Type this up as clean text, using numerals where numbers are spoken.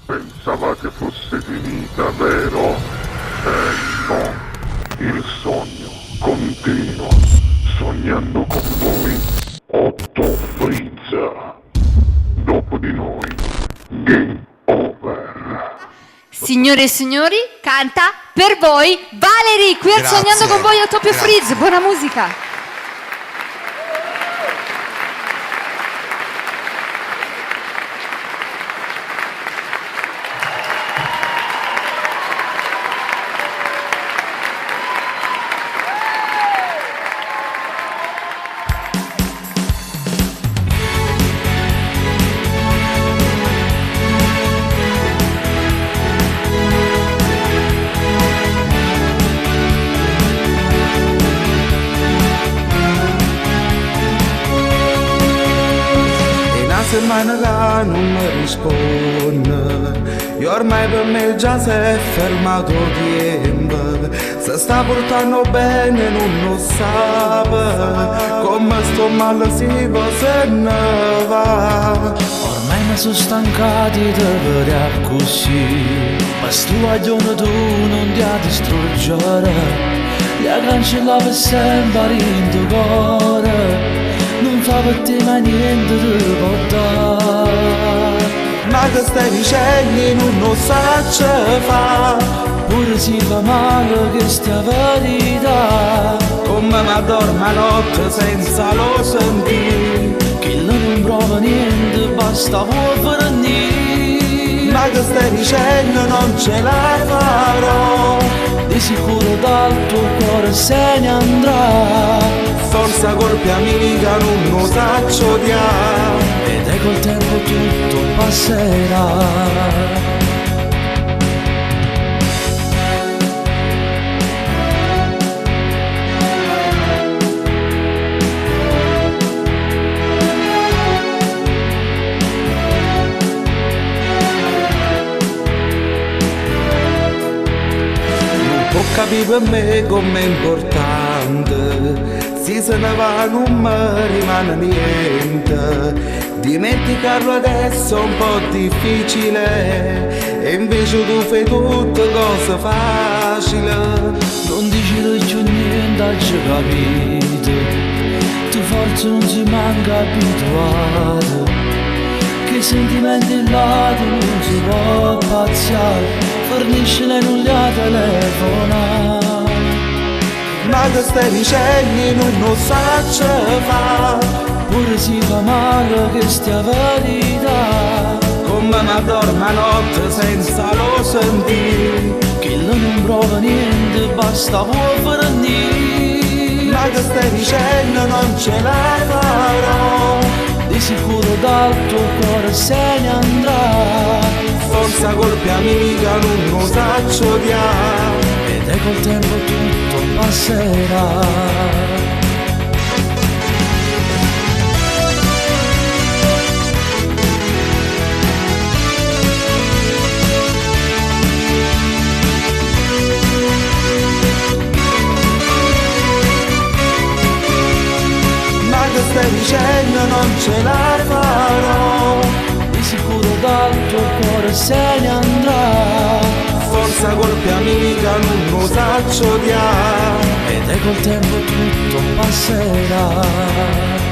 Pensavate fosse finita, vero? No, il sogno continua, sognando con voi, Otto Frizza. Dopo di noi, game over. Signore e signori, canta per voi Valerie, qui al Grazie, Sognando con voi Ottopio grazie. Frizz, buona musica. Settimana che non mi risponde, io ormai per me già si è fermato tempo. Se sta portando bene non lo sa, come sto male si può se ne va. Ormai mi sono stancato di vedere così, ma sto guaglione tu non ti ha distruggere, li ha cancellato per sempre in tuo cuore. Non fa per te ma niente ti può dare. Ma che stai dicendo non lo sa fa, Pure si fa male che stia verità, come mi dormo a notte senza lo sentire. che non prova niente basta può venire. Ma che stai dicendo non ce la farò, Di sicuro dal tuo cuore se ne andrà, forza colpa amica non lo saccio odiare. ed è col tempo tutto passerà. Può capire per me com'è importante, se ne va non mi rimane niente. Dimenticarlo adesso è un po' difficile, e invece tu fai tutte cose facili. Non dici più niente, hai già capito, tu forse non si manca abituato, che i sentimenti là tu non si può pazziare, fornisci le non li ha telefonare. Ma che stai dicendo non lo saccio fa, Pure si fa male che stia verità, come mi dormo a notte senza lo sentire. che non prova niente basta può venire. Ma che stai dicendo non ce la farò, Di sicuro dal tuo cuore se ne andrà, forza colpa amica non lo saccio odiare. ed è col tempo tutto passerà. Ma che stai dicendo non ce la farò, Di sicuro dal tuo cuore se ne andrà, forza colpa amica non lo saccio odiare. ed è col tempo tutto passerà.